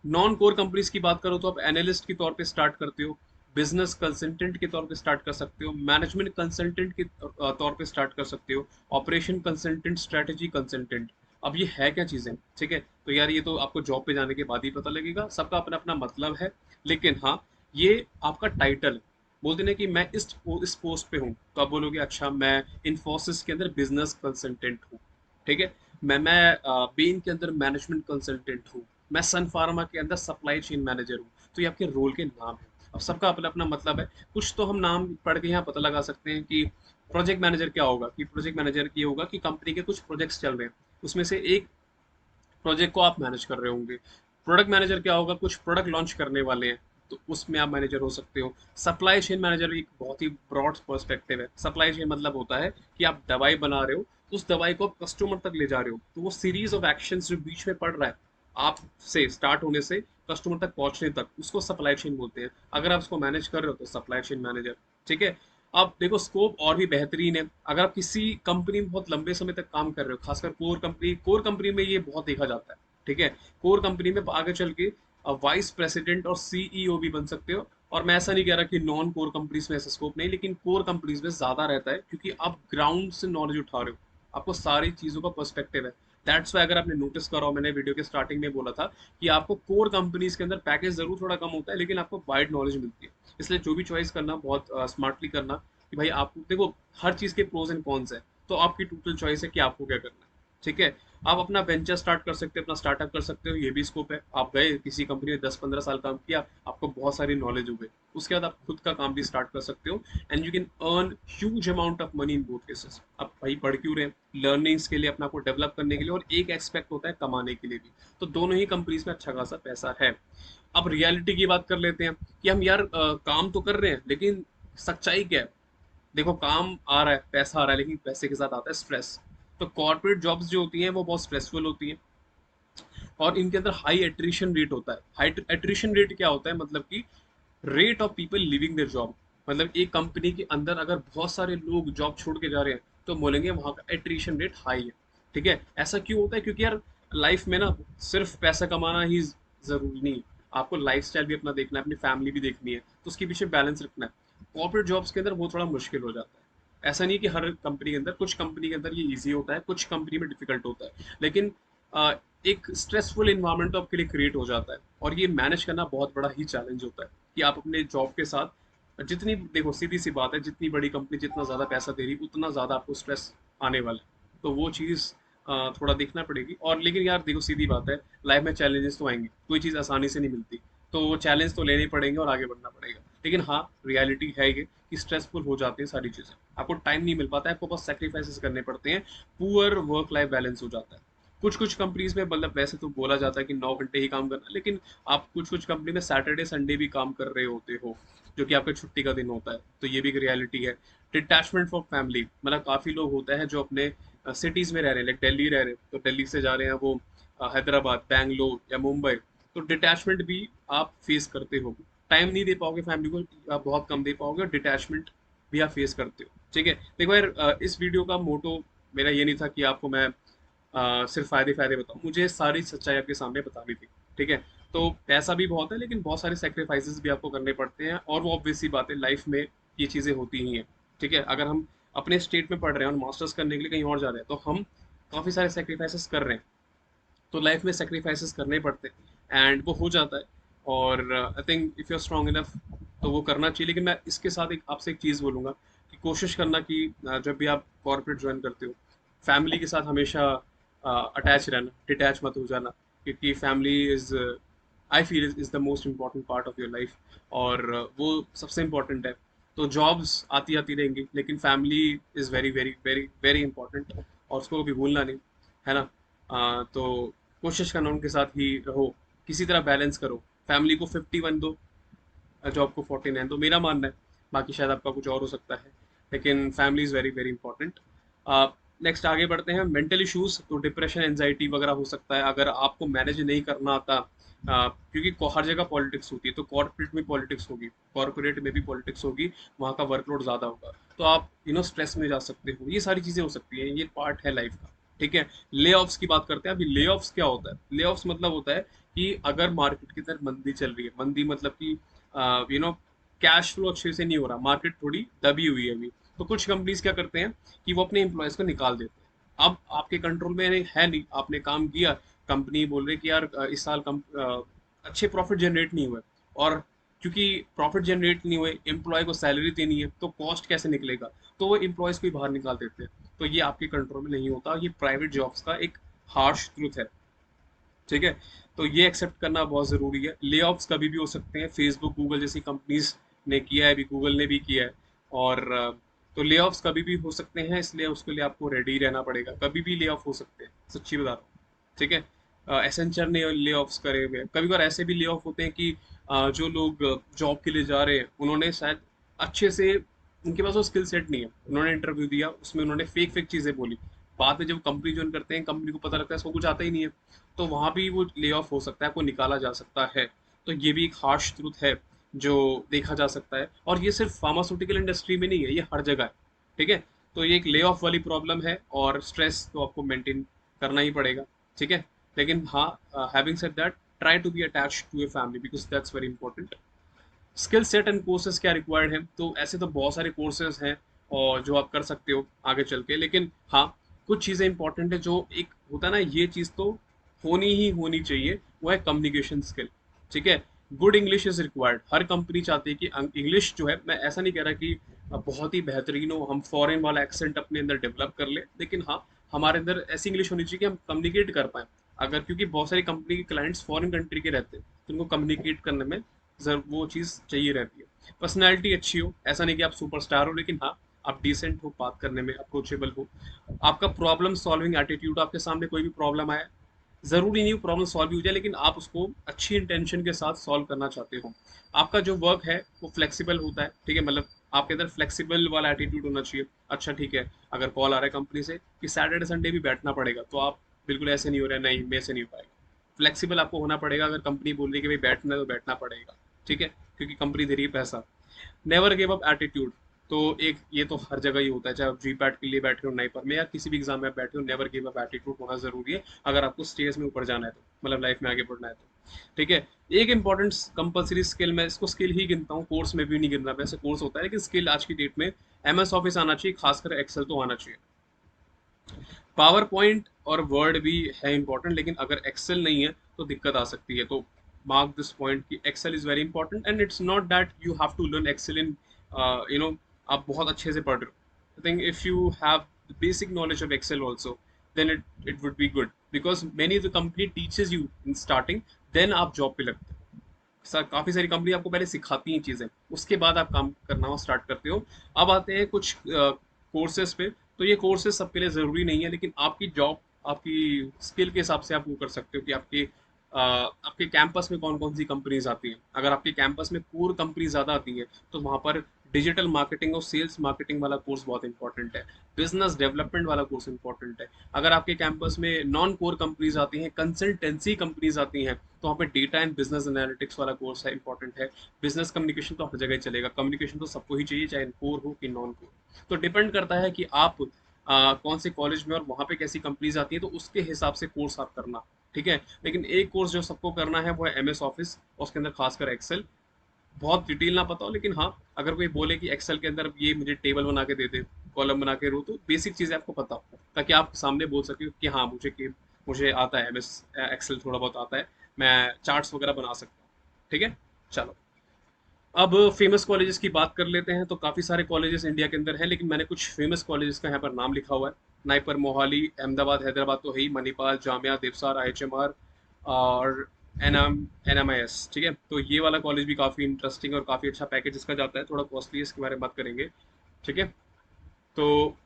नॉन कोर कंपनीज की बात करो तो आप एनालिस्ट के तौर पे स्टार्ट करते हो, बिजनेस कंसल्टेंट के तौर पे स्टार्ट कर सकते हो, मैनेजमेंट कंसल्टेंट के तौर पे स्टार्ट कर सकते हो, ऑपरेशन कंसल्टेंट, स्ट्रेटजी कंसल्टेंट। अब ये है क्या चीज़ें, ठीक है, तो यार ये तो आपको जॉब पे जाने के बाद ही पता लगेगा, सबका अपना अपना मतलब है। लेकिन हाँ, ये आपका टाइटल, बोलते ना कि मैं इस पोस्ट पे हूँ, तो आप बोलोगे अच्छा मैं इन्फोसिस के अंदर बिजनेस कंसल्टेंट हूँ। ठीक है, मैं बेन के अंदर मैनेजमेंट कंसल्टेंट हूँ, मैं सन फार्मा के अंदर सप्लाई चेन मैनेजर हूँ। तो ये आपके रोल के नाम है। अब सबका अपना अपना मतलब है। कुछ तो हम नाम पढ़ के यहाँ पता लगा सकते हैं कि प्रोजेक्ट मैनेजर क्या होगा, कि प्रोजेक्ट मैनेजर ये होगा कि कंपनी के कुछ प्रोजेक्ट्स चल रहे हैं, उसमें से एक प्रोजेक्ट को आप मैनेज कर रहे होंगे। प्रोडक्ट मैनेजर क्या होगा, कुछ प्रोडक्ट लॉन्च करने वाले हैं, तो उसमें आप मैनेजर हो सकते हो। सप्लाई चेन मैनेजर एक बहुत ही ब्रॉड पर्सपेक्टिव है। सप्लाई चेन मतलब होता है कि आप दवाई बना रहे हो, उस दवाई को आप कस्टमर तक ले जा रहे हो, तो वो सीरीज ऑफ एक्शंस जो बीच में पड़ रहा है, आप से स्टार्ट होने से कस्टमर तक पहुंचने तक, उसको सप्लाई चेन बोलते हैं। अगर आप उसको मैनेज कर रहे हो तो सप्लाई चेन मैनेजर। ठीक है, अब देखो स्कोप और भी बेहतरीन है। अगर आप किसी कंपनी में बहुत लंबे समय तक काम कर रहे हो, खासकर कोर कंपनी में ये बहुत देखा जाता है। ठीक है, कोर कंपनी में आगे चल के वाइस प्रेसिडेंट और सीईओ भी बन सकते हो। और मैं ऐसा नहीं कह रहा कि नॉन कोर कंपनीज में ऐसा स्कोप नहीं, लेकिन कोर कंपनीज में ज़्यादा रहता है, क्योंकि आप ग्राउंड से नॉलेज उठा रहे हो, आपको सारी चीज़ों का पर्सपेक्टिव है। दैट्स वाई अगर आपने नोटिस करा हो, मैंने वीडियो के स्टार्टिंग में बोला था कि आपको कोर कंपनीज के अंदर पैकेज जरूर थोड़ा कम होता है, लेकिन आपको वाइड नॉलेज मिलती है। इसलिए जो भी चॉइस करना बहुत स्मार्टली करना, कि भाई आपको देखो हर चीज़ के प्रोज एंड कॉन्स है, तो आपकी टोटल चॉइस है कि आपको क्या करना है। ठीक है, आप अपना वेंचर स्टार्ट कर सकते हो, अपना स्टार्टअप कर सकते हो, ये भी स्कोप है। आप गए किसी कंपनी में 10-15 साल काम किया, आपको बहुत सारी नॉलेज हो गई, उसके बाद आप खुद का काम भी स्टार्ट कर सकते हो, and you can earn huge amount of money in both cases. आप भाई पढ़ क्यों रहे, लर्निंग्स के लिए, अपना को डेवलप करने के लिए, और एक एक्सपेक्ट होता है कमाने के लिए भी। तो दोनों ही कंपनीज में अच्छा खासा पैसा है। अब रियलिटी की बात कर लेते हैं कि हम यार काम तो कर रहे हैं, लेकिन सच्चाई क्या है। देखो काम आ रहा है, पैसा आ रहा है, लेकिन पैसे के साथ आता है स्ट्रेस। तो कॉर्पोरेट जॉब्स जो होती हैं वो बहुत स्ट्रेसफुल होती हैं, और इनके अंदर हाई एट्रिशन रेट होता है। हाई एट्रिशन रेट क्या होता है, मतलब कि rate of people living their job. मतलब एक कंपनी के अंदर अगर बहुत सारे लोग जॉब छोड़ के जा रहे हैं, तो बोलेंगे वहां का एट्रिशन रेट हाई है। ठीक है, ऐसा क्यों होता है, क्योंकि यार लाइफ में ना सिर्फ पैसा कमाना ही जरूरी नहीं है। आपको लाइफस्टाइल भी अपना देखना है, अपनी फैमिली भी देखनी है, तो उसके पीछे बैलेंस रखना है। कॉर्पोरेट जॉब्स के अंदर वो थोड़ा मुश्किल हो जाता है। ऐसा नहीं कि हर कंपनी के अंदर, कुछ कंपनी के अंदर ये इजी होता है, कुछ कंपनी में डिफिकल्ट होता है, लेकिन एक स्ट्रेसफुल इन्वायरमेंट तो आपके लिए क्रिएट हो जाता है, और ये मैनेज करना बहुत बड़ा ही चैलेंज होता है कि आप अपने जॉब के साथ जितनी, देखो सीधी सी बात है, जितनी बड़ी कंपनी जितना ज़्यादा पैसा दे रही उतना ज़्यादा आपको स्ट्रेस आने वाला है। तो वो चीज़ थोड़ा देखना पड़ेगी। और लेकिन यार देखो सीधी बात है, लाइफ में चैलेंजेस तो आएंगे, कोई चीज़ आसानी से नहीं मिलती, तो वो चैलेंज तो लेने ही पड़ेंगे और आगे बढ़ना पड़ेगा। लेकिन हाँ, रियलिटी है ये कि स्ट्रेसफुल हो जाती है सारी चीज़ें, आपको टाइम नहीं मिल पाता है, आपको बहुत सेक्रीफाइसेस करने पड़ते हैं, पुअर वर्क लाइफ बैलेंस हो जाता है। कुछ कुछ कंपनीज में मतलब वैसे तो बोला जाता है कि 9 घंटे ही काम करना, लेकिन आप कुछ कुछ कंपनी में सैटरडे संडे भी काम कर रहे होते हो, जो कि आपका छुट्टी का दिन होता है, तो ये भी एक रियलिटी है। डिटैचमेंट फॉर फैमिली, मतलब काफ़ी लोग होते हैं जो अपने सिटीज़ में रह रहे हैं, लाइक दिल्ली रह रहे हैं, तो दिल्ली से जा रहे हैं वो हैदराबाद, बैंगलोर या मुंबई, तो डिटैचमेंट भी आप फेस करते हो। टाइम नहीं दे पाओगे फैमिली को, आप बहुत कम दे पाओगे, और डिटैचमेंट भी आप फेस करते हो। ठीक है, देखो यार इस वीडियो का मोटो मेरा ये नहीं था कि आपको मैं सिर्फ फायदे फायदे बताऊं, मुझे सारी सच्चाई आपके सामने बतानी थी। ठीक है, तो पैसा भी बहुत है, लेकिन बहुत सारे सेक्रीफाइसेस भी आपको करने पड़ते हैं, और वो ऑब्वियस सी बात है, लाइफ में ये चीज़ें होती ही हैं। ठीक है, अगर हम अपने स्टेट में पढ़ रहे हैं और मास्टर्स करने के लिए कहीं और जा रहे हैं, तो हम काफ़ी सारे सेक्रीफाइसेस कर रहे हैं। तो लाइफ में सेक्रीफाइसेस करने पड़ते हैं, एंड वो हो जाता है। और I think if you are strong enough तो वो करना चाहिए। लेकिन मैं इसके साथ एक आपसे एक चीज़ बोलूँगा कि कोशिश करना कि जब भी आप कॉर्पोरेट ज्वाइन करते हो, फैमिली के साथ हमेशा अटैच रहना, डिटैच मत हो जाना, क्योंकि family is, I feel is the most important part of your life, और वो सबसे इम्पॉर्टेंट है। तो जॉब्स आती आती रहेंगी, लेकिन family is very very very very important, और उसको कभी भूलना नहीं, है ना। तो कोशिश करना उनके साथ ही रहो, किसी तरह बैलेंस करो। फैमिली को 51 दो, जॉब को 49 दो, मेरा मानना है। बाकी शायद आपका कुछ और हो सकता है, लेकिन family is very very important. Next आगे बढ़ते हैं, मेंटल इश्यूज, तो डिप्रेशन एंजाइटी वगैरह हो सकता है अगर आपको मैनेज नहीं करना आता। क्योंकि हर जगह पॉलिटिक्स होती है, तो कॉर्पोरेट में पॉलिटिक्स होगी, कॉर्पोरेट में भी पॉलिटिक्स होगी, वहाँ का वर्कलोड ज़्यादा होगा, तो आप स्ट्रेस में जा सकते हो, ये सारी चीज़ें हो सकती हैं, ये पार्ट है लाइफ का। ठीक है, ले ऑफ्स की बात करते हैं। अभी ले ऑफ्स क्या होता है, ले ऑफ्स मतलब होता है कि अगर मार्केट की तरफ मंदी चल रही है, मंदी मतलब कि कैश फ्लो अच्छे से नहीं हो रहा, मार्केट थोड़ी दबी हुई है अभी, तो कुछ कंपनीज क्या करते हैं कि वो अपने एम्प्लॉयज़ को निकाल देते हैं। अब आपके कंट्रोल में है नहीं, आपने काम किया, कंपनी बोल रही कि यार इस साल अच्छे प्रॉफिट जनरेट नहीं हुए, और क्योंकि प्रॉफिट जनरेट नहीं हुए, एम्प्लॉय को सैलरी देनी है, तो कॉस्ट कैसे निकलेगा, तो वो एम्प्लॉयज़ को ही बाहर निकाल देते हैं। तो ये आपके कंट्रोल में नहीं होता, ये प्राइवेट जॉब्स का एक हार्श ट्रूथ है। ठीक है, तो ये एक्सेप्ट करना बहुत ज़रूरी है। ले ऑफ्स कभी भी हो सकते हैं, फेसबुक गूगल जैसी कंपनीज ने किया है, अभी गूगल ने भी किया है। और तो ले ऑफ्स कभी भी हो सकते हैं, इसलिए उसके लिए आपको रेडी रहना पड़ेगा, कभी भी ले ऑफ हो सकते हैं, सच्ची बता रहा हूँ। ठीक है, एसेंचर ने ले ऑफ्स करे हुए हैं, कभी कभार ऐसे भी ले ऑफ होते हैं कि जो लोग जॉब के लिए जा रहे हैं, उन्होंने शायद अच्छे से, उनके पास वो स्किल सेट नहीं है, उन्होंने इंटरव्यू दिया, उसमें उन्होंने फेक फेक चीज़ें बोली, बाद में जब कंपनी ज्वाइन करते हैं, कंपनी को पता लगता है इसको कुछ आता ही नहीं है, तो वहाँ भी वो ले ऑफ हो सकता है, आपको निकाला जा सकता है। तो ये भी एक हार्श ट्रूथ है जो देखा जा सकता है, और ये सिर्फ फार्मास्यूटिकल इंडस्ट्री में नहीं है, ये हर जगह है। ठीक है, तो ये एक ले ऑफ वाली प्रॉब्लम है, और स्ट्रेस तो आपको मेंटेन करना ही पड़ेगा। ठीक है, लेकिन हाँ, having said that, try to be attached to your family, because that's very important. Skill set and courses क्या रिक्वायर्ड हैं, तो ऐसे तो बहुत सारे कोर्सेज हैं और जो आप कर सकते हो आगे चल के, लेकिन हाँ, कुछ चीज़ें इंपॉर्टेंट है जो एक होता है ना, ये चीज़ तो होनी ही होनी चाहिए, वो है कम्युनिकेशन स्किल। ठीक है, good English is required. Her company चाहती है कि इंग्लिश जो है, मैं ऐसा नहीं कह रहा कि बहुत ही बेहतरीन हो, हम फॉरेन वाला एक्सेंट अपने अंदर डेवलप कर ले, लेकिन हाँ, हमारे अंदर ऐसी इंग्लिश होनी चाहिए कि हम कम्युनिकेट कर पाए। अगर क्योंकि बहुत सारी कंपनी के क्लाइंट्स फॉरेन कंट्री के रहते हैं, तो उनको कम्युनिकेट करने में जर वो चीज़ चाहिए रहती है। पर्सनैलिटी अच्छी हो, ऐसा नहीं कि आप सुपरस्टार हो, लेकिन हाँ, आप डिसेंट हो, बात करने में अप्रोचेबल हो। आपका प्रॉब्लम सॉल्विंग एटीट्यूड, आपके सामने कोई भी प्रॉब्लम आए, ज़रूरी नहीं वो प्रॉब्लम सॉल्व ही हो जाए, लेकिन आप उसको अच्छी इंटेंशन के साथ सॉल्व करना चाहते हो। आपका जो वर्क है वो फ्लेक्सिबल होता है, ठीक है, मतलब आपके अंदर फ्लेक्सिबल वाला एटीट्यूड होना चाहिए। अच्छा ठीक है, अगर कॉल आ रहा है कंपनी से कि सैटरडे संडे भी बैठना पड़ेगा, तो आप बिल्कुल ऐसे नहीं हो रहे, नहीं मेरे से नहीं हो पाएगा। फ्लेक्सिबल आपको होना पड़ेगा, अगर कंपनी बोल रही है कि भाई बैठना है तो बैठना पड़ेगा। ठीक है, क्योंकि कंपनी दे रही है पैसा। नेवर गिव अप एटीट्यूड, तो एक ये तो हर जगह ही होता है, चाहे आप जी पैट के लिए बैठे हो नाइपर में या किसी भी एग्जाम में आप बैठे हो, नेवर गिव अप एटीट्यूड होना जरूरी है, अगर आपको स्टेज में ऊपर जाना है तो, मतलब लाइफ में आगे बढ़ना है तो। ठीक है, एक इंपॉर्टेंट कंपलसरी स्किल, मैं इसको स्किल ही गिनता हूँ, कोर्स में भी नहीं गिनना, वैसे कोर्स होता है लेकिन स्किल आज की डेट में एमएस ऑफिस आना चाहिए, खासकर एक्सेल तो आना चाहिए। पावर पॉइंट और वर्ड भी है इंपॉर्टेंट, लेकिन अगर एक्सेल नहीं है तो दिक्कत आ सकती है। तो मार्क दिस पॉइंट कि Excel is very important, and it's not that you have to learn Excel in you know आप बहुत अच्छे से पढ़ रहे हो। I think if you have basic knowledge of Excel also, then it would be good, because many the company teaches you in starting, then आप job पे लगते हो। काफी सारी कंपनी आपको पहले सिखाती हैं चीजें, उसके बाद आप काम करना स्टार्ट करते हो। अब आते हैं कुछ कोर्सेज पे, तो ये कोर्सेज सबके लिए ज़रूरी नहीं है, लेकिन आपकी जॉब, आपकी स्किल के हिसाब से आप वो कर सकते हो कि आपके कैंपस में कौन कौन सी कंपनीज आती हैं। अगर आपके कैंपस में कोर कंपनी ज़्यादा आती हैं, तो वहाँ पर डिजिटल मार्केटिंग और सेल्स मार्केटिंग वाला कोर्स बहुत इंपॉर्टेंट है, बिजनेस डेवलपमेंट वाला कोर्स इंपॉर्टेंट है। अगर आपके कैंपस में नॉन कोर कंपनीज आती हैं, कंसल्टेंसी कंपनीज आती हैं, तो वहाँ पे डेटा एंड बिजनेस एनालिटिक्स वाला कोर्स है, इंपॉर्टेंट है। बिजनेस कम्युनिकेशन तो हर जगह चलेगा, कम्युनिकेशन तो सबको ही चाहिए, चाहे कोर हो कि नॉन कोर। तो डिपेंड करता है कि आप कौन से कॉलेज में और वहाँ पे कैसी कंपनीज आती हैं, तो उसके हिसाब से कोर्स आप करना। ठीक है, लेकिन एक कोर्स जो सबको करना है वो है एमएस ऑफिस, और उसके अंदर खासकर एक्सेल। बहुत डिटेल ना पता हो, लेकिन हाँ, अगर कोई बोले कि एक्सेल के अंदर ये मुझे टेबल बना के दे दे, कॉलम बना के रो, तो बेसिक चीज़ें आपको पता हो, ताकि आप सामने बोल सके कि हाँ, मुझे आता है एमएस एक्सेल, थोड़ा बहुत आता है, मैं चार्ट्स वगैरह बना सकता हूँ। ठीक है, चलो, अब फेमस कॉलेजेस की बात कर लेते हैं। तो काफ़ी सारे कॉलेजेस इंडिया के अंदर हैं, लेकिन मैंने कुछ फेमस कॉलेजेस का यहाँ पर नाम लिखा हुआ है। नाइपर, मोहाली, अहमदाबाद, हैदराबाद तो है ही, मणिपाल, जामिया, देवसार, आईएचएमआर और एनएमआईएस। ठीक है, तो ये वाला कॉलेज भी काफ़ी इंटरेस्टिंग और काफ़ी अच्छा पैकेज इसका जाता है, थोड़ा कॉस्टली है, इसके बारे में बात करेंगे। ठीक है, तो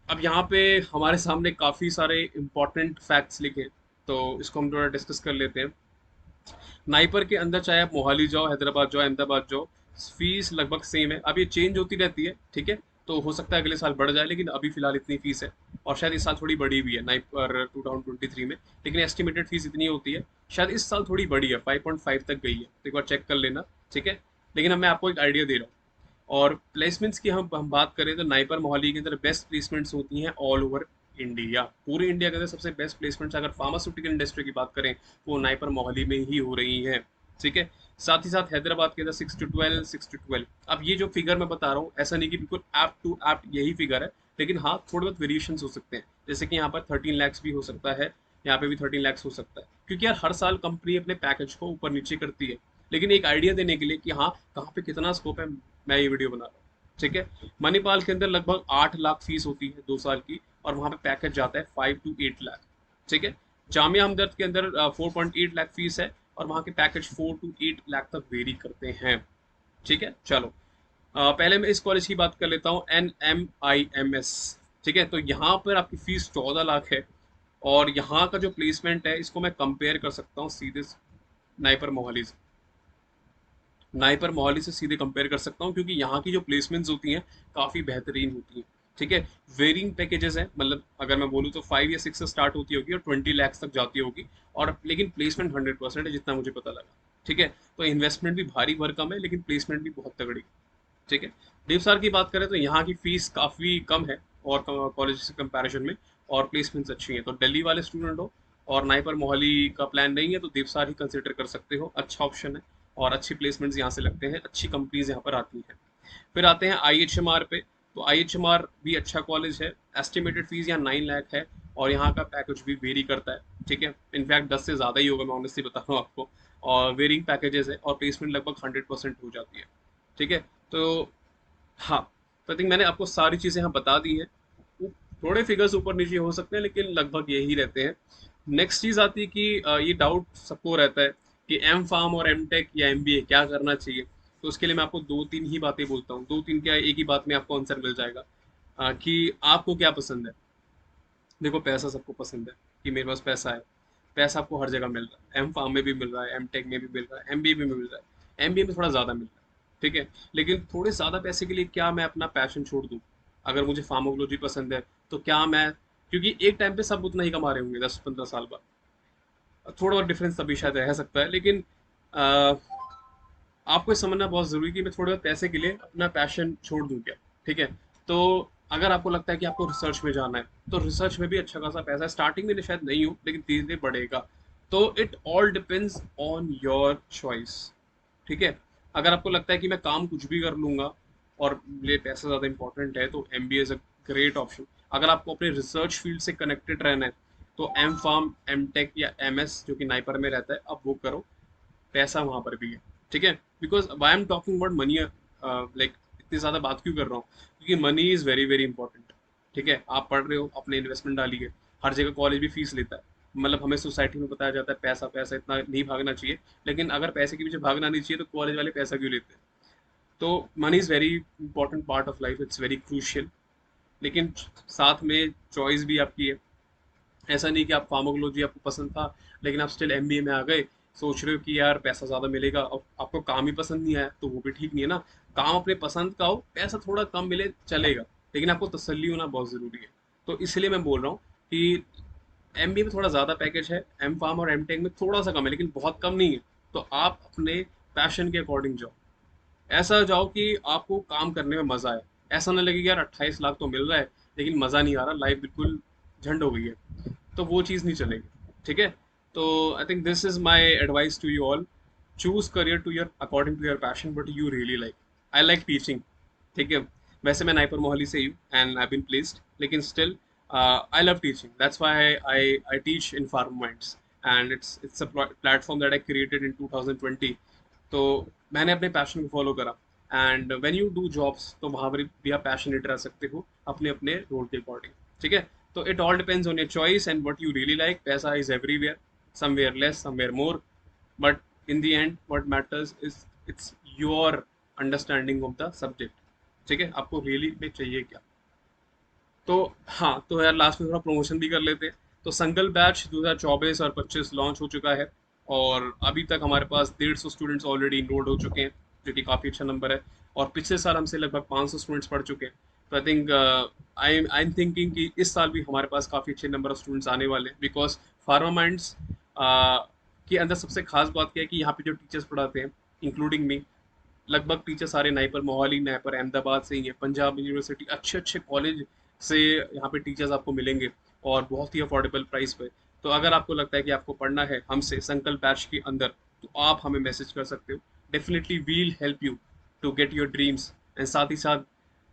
अब यहाँ पे हमारे सामने काफ़ी सारे इंपॉर्टेंट फैक्ट्स लिखे, तो इसको हम थोड़ा डिस्कस कर लेते हैं। नाइपर के अंदर चाहे आप मोहाली जाओ, हैदराबाद जाओ, अहमदाबाद जाओ, फीस लगभग सेम है। अब ये चेंज होती रहती है, ठीक है, तो हो सकता है अगले साल बढ़ जाए, लेकिन अभी फिलहाल इतनी फीस है। और शायद इस साल थोड़ी बढ़ी भी है नाइपर 2023 में, लेकिन एस्टिमेटेड फीस इतनी होती है। शायद इस साल थोड़ी बढ़ी है, 5.5 तक गई है, तो एक बार चेक कर लेना। ठीक है, लेकिन अब मैं आपको एक आइडिया दे रहा हूँ। और प्लेसमेंट्स की हम बात करें तो नाइपर मोहाली के अंदर बेस्ट प्लेसमेंट्स होती हैं ऑल ओवर इंडिया। पूरे इंडिया के अंदर सबसे बेस्ट प्लेसमेंट्स अगर फार्मास्यूटिकल इंडस्ट्री की बात करें, तो वो नाइपर मोहाली में ही हो रही हैं। ठीक है, साथ ही साथ हैदराबाद के अंदर 6 to 12, 6 to 12। अब ये जो फिगर मैं बता रहा हूँ, ऐसा नहीं कि बिल्कुल एप्ट टू एप्ट यही फिगर है, लेकिन हाँ, थोड़े बहुत वेरिएशन हो सकते हैं। जैसे कि यहाँ पर 13 lakhs भी हो सकता है, यहाँ पे भी 13 lakhs हो सकता है, क्योंकि यार हर साल कंपनी अपने पैकेज को ऊपर नीचे करती है। लेकिन एक आइडिया देने के लिए कि हाँ, कहाँ पे कितना स्कोप है, मैं ये वीडियो बना रहा हूँ। ठीक है, मणिपाल के अंदर लगभग 8 लाख फीस होती है 2 साल की, और वहाँ पे पैकेज जाता है 5 to 8 लाख। ठीक है, जामिया हमदर्द के अंदर 4.8 लाख फीस है, और वहाँ के पैकेज 4 to 8 लाख तक वेरी करते हैं। ठीक है, चलो, पहले मैं इस कॉलेज की बात कर लेता हूँ, NMIMS। ठीक है, तो यहाँ पर आपकी फीस 14 लाख है, और यहाँ का जो प्लेसमेंट है, इसको मैं कंपेयर कर सकता हूँ सीधे नाइपर मोहाली से। नाइपर मोहाली से सीधे कंपेयर कर सकता हूँ, क्योंकि यहाँ की जो प्लेसमेंट्स होती हैं काफ़ी बेहतरीन होती हैं। ठीक है, वेरिंग पैकेजेस हैं, मतलब अगर मैं बोलूँ तो 5 या 6 से स्टार्ट होती होगी और 20 lakhs तक जाती होगी, और लेकिन प्लेसमेंट 100% है, जितना मुझे पता लगा। ठीक है, तो इन्वेस्टमेंट भी भारी भरकम है, लेकिन प्लेसमेंट भी बहुत तगड़ी। ठीक है, देवसार की बात करें तो यहाँ की फीस काफ़ी कम है और कॉलेज से कंपैरिजन में, और प्लेसमेंट्स अच्छी हैं। तो दिल्ली वाले स्टूडेंट हो और नाइपर मोहाली का प्लान नहीं है, तो देवसार ही कंसिडर कर सकते हो, अच्छा ऑप्शन है, और अच्छी प्लेसमेंट्स यहाँ से लगते हैं, अच्छी कंपनीज यहाँ पर आती हैं। फिर आते हैं IHMR पे। तो IHMR भी अच्छा कॉलेज है, एस्टिमेटेड फीस यहाँ 9 लाख है, और यहाँ का पैकेज भी वेरी करता है, ठीक है, इनफैक्ट 10 से ज़्यादा ही होगा, मैं ऑनेस्टली बता रहा हूँ आपको, और वेरिंग पैकेजेस है, और प्लेसमेंट लगभग 100% हो जाती है, ठीक है। तो हाँ, तो आई थिंक मैंने आपको सारी चीज़ें यहाँ बता दी हैं, थोड़े फिगर्स ऊपर नीचे हो सकते हैं लेकिन लगभग यही रहते हैं। नेक्स्ट चीज़ आती है कि ये डाउट सबको रहता है कि एम फार्म और एम टेक या MBA क्या करना चाहिए। तो उसके लिए मैं आपको दो तीन ही बातें बोलता हूँ, दो तीन क्या, एक ही बात में आपको आंसर मिल जाएगा। कि आपको क्या पसंद है। देखो, पैसा सबको पसंद है कि मेरे पास पैसा है, पैसा आपको हर जगह मिल रहा है, एम फार्म में भी मिल रहा है, एम टेक में भी मिल रहा है, MBA में भी मिल रहा है, MBA में थोड़ा ज़्यादा मिल रहा है, ठीक है। लेकिन थोड़े ज़्यादा पैसे के लिए क्या मैं अपना पैशन छोड़ दूँ? अगर मुझे फार्माकोलॉजी पसंद है तो क्या मैं, क्योंकि एक टाइम पे सब उतना ही कमा रहे होंगे 10-15 साल बाद, थोड़ा और डिफरेंस तभी शायद रह सकता है, लेकिन अ, आपको ये समझना बहुत ज़रूरी है कि मैं थोड़े बहुत पैसे के लिए अपना पैशन छोड़ दूँ क्या, ठीक है। तो अगर आपको लगता है कि आपको रिसर्च में जाना है, तो रिसर्च में भी अच्छा खासा पैसा है, स्टार्टिंग में शायद नहीं हो लेकिन धीरे धीरे बढ़ेगा। तो it all depends on your choice, ठीक है। अगर आपको लगता है कि मैं काम कुछ भी कर लूँगा और मेरे पैसा ज़्यादा इंपॉर्टेंट है, तो MBA is a great option. अगर आपको अपने रिसर्च फील्ड से कनेक्टेड रहना है, तो एम फार्म, एम टेक या MS जो कि नाइपर में रहता है, आप वो करो, पैसा वहाँ पर भी है, ठीक है। Because why am talking about money, like इतनी ज़्यादा बात क्यों कर रहा हूँ, क्योंकि money is very very important, ठीक है। आप पढ़ रहे हो, अपने इन्वेस्टमेंट डालिए, हर जगह कॉलेज भी फीस लेता है, मतलब हमें सोसाइटी में बताया जाता है पैसा पैसा, इतना नहीं भागना चाहिए, लेकिन अगर पैसे के पीछे भागना नहीं चाहिए तो कॉलेज वाले पैसा क्यों लेते हैं। तो money is very important part of life, it's very crucial, लेकिन साथ में चॉइस भी आपकी है। ऐसा नहीं कि आप फार्माकोलॉजी आपको पसंद था लेकिन आप स्टिल MBA में आ गए, सोच रहे हो कि यार पैसा ज़्यादा मिलेगा, और आपको काम ही पसंद नहीं आया, तो वो भी ठीक नहीं है ना। काम अपने पसंद का हो, पैसा थोड़ा कम मिले चलेगा, लेकिन आपको तसल्ली होना बहुत ज़रूरी है। तो इसलिए मैं बोल रहा हूँ कि MBA में थोड़ा ज़्यादा पैकेज है, एम फार्म और एम टेक में थोड़ा सा कम है लेकिन बहुत कम नहीं है। तो आप अपने पैशन के अकॉर्डिंग जाओ, ऐसा जाओ कि आपको काम करने में मज़ा आए, ऐसा ना लगे कि यार 28 लाख तो मिल रहा है लेकिन मज़ा नहीं आ रहा, लाइफ बिल्कुल झंड हो गई है, तो वो चीज़ नहीं चलेगी, ठीक है। तो I think this is my advice to you all, choose career to your according to your passion but you really like. I like teaching, ठीक है। वैसे मैं नाइपर मोहाली से ही हूँ एंड आई बीन प्लेस्ड, लेकिन still I love teaching, that's why I teach in pharm minds, and it's a platform that I created in 2020। तो मैंने अपने पैशन को फॉलो करा, and when you do jobs तो वहाँ पर भी आप पैशनेट रह सकते हो अपने अपने रोल के अकॉर्डिंग, ठीक है। तो it all depends on your choice and what you really like. Paisa is everywhere, somewhere less, somewhere more, but in the end what matters is it's your understanding of the subject, ठीक है, आपको really में चाहिए क्या। तो हाँ, तो यार लास्ट में थोड़ा प्रमोशन भी कर लेते हैं। तो संकल्प बैच 2024 और 25 लॉन्च हो चुका है, और अभी तक हमारे पास 150 स्टूडेंट्स ऑलरेडी इनरोल्ड हो चुके हैं, जो कि काफ़ी अच्छा नंबर है, और पिछले साल हमसे लगभग 500 स्टूडेंट्स पढ़ चुके हैं। तो I think I am thinking कि इस साल भी हमारे पास काफ़ी अच्छे नंबर ऑफ स्टूडेंट्स आने वाले हैं, बिकॉज फार्मा माइंड्स के अंदर सबसे खास बात क्या है कि यहाँ पे जो टीचर्स पढ़ाते हैं, इंक्लूडिंग मी, लगभग टीचर सारे नाइपर मोहाली, नाइपर अहमदाबाद से ही है, पंजाब यूनिवर्सिटी, अच्छे अच्छे कॉलेज से यहाँ पे टीचर्स आपको मिलेंगे, और बहुत ही अफोर्डेबल प्राइस पे। तो अगर आपको लगता है कि आपको पढ़ना है हमसे संकल्प बैच के अंदर, तो आप हमें मैसेज कर सकते हो, definitely will help you to get your dreams. And साथ ही साथ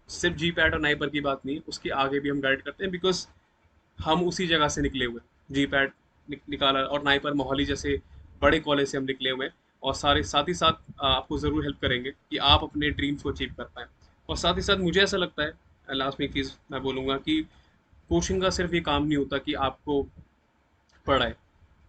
सिर्फ जी पैड और नाइपर की बात नहीं है, उसके आगे भी हम गाइड करते हैं, बिकॉज हम उसी जगह से निकले हुए हैं। जी पैड निकाला, और नाइपर मोहाली जैसे बड़े कॉलेज से हम निकले हुए हैं, और सारे साथ ही साथ आपको ज़रूर हेल्प करेंगे कि आप अपने ड्रीम्स को अचीव कर पाएँ। और साथ ही साथ मुझे ऐसा लगता है, लास्ट में एक चीज़ मैं बोलूँगा कि कोचिंग का सिर्फ ये काम नहीं होता कि आपको पढ़ाए,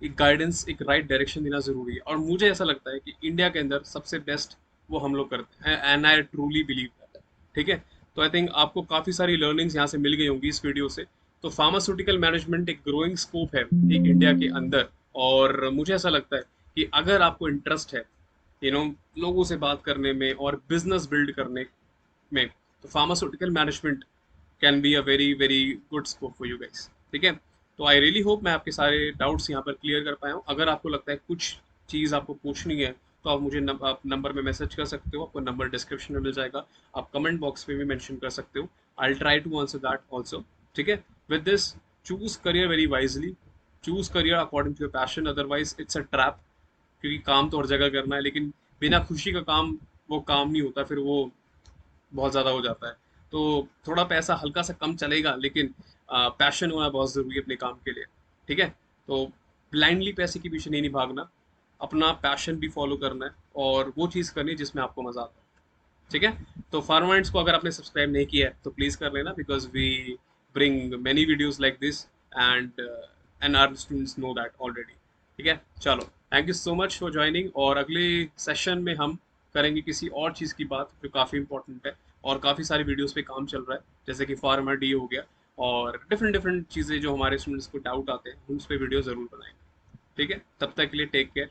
एक गाइडेंस, एक राइट डायरेक्शन देना ज़रूरी है, और मुझे ऐसा लगता है कि इंडिया के अंदर सबसे बेस्ट वो हम लोग करते हैं, and I truly believe that, ठीक है। तो आई थिंक आपको काफ़ी सारी लर्निंग्स यहाँ से मिल गई होंगी इस वीडियो से। तो फार्मास्यूटिकल मैनेजमेंट एक ग्रोइंग स्कोप है एक इंडिया के अंदर, और मुझे ऐसा लगता है कि अगर आपको इंटरेस्ट है लोगों से बात करने में और बिजनेस बिल्ड करने में, तो pharmaceutical management can be a very very good scope for you guys, ठीक है। तो आई रियली होप मैं आपके सारे डाउट्स यहाँ पर क्लियर कर पाया हूँ। अगर आपको लगता है कुछ चीज़ आपको पूछनी है, तो आप मुझे आप नंबर में मैसेज कर सकते हो, आपको नंबर डिस्क्रिप्शन में मिल जाएगा, आप कमेंट बॉक्स में भी मेंशन कर सकते हो, I try to answer that also, ठीक है। With this, choose career very wisely, choose career according to your passion, otherwise it's a trap, क्योंकि काम तो हर जगह करना है, लेकिन बिना खुशी का काम वो काम नहीं होता, फिर वो बहुत ज़्यादा हो जाता है। तो थोड़ा पैसा हल्का सा कम चलेगा, लेकिन पैशन होना बहुत ज़रूरी है अपने काम के लिए। ठीक है? तो ब्लाइंडली पैसे के पीछे नहीं भागना, अपना पैशन भी फॉलो करना है और वो चीज़ करनी है जिसमें आपको मज़ा आता है। ठीक है? तो फार्माइंड्स को अगर आपने सब्सक्राइब नहीं किया है तो प्लीज़ कर लेना, because we bring many videos like this, and and our students know that already. ठीक है? चलो, thank you so much for joining, और अगले सेशन में हम करेंगे किसी और चीज़ की बात जो काफ़ी इंपॉर्टेंट है, और काफ़ी सारी वीडियोस पे काम चल रहा है, जैसे कि फार्मर डी हो गया, और डिफरेंट डिफरेंट चीज़ें जो हमारे स्टूडेंट्स को डाउट आते हैं उन पर वीडियो ज़रूर बनाएंगे। ठीक है? तब तक के लिए टेक केयर।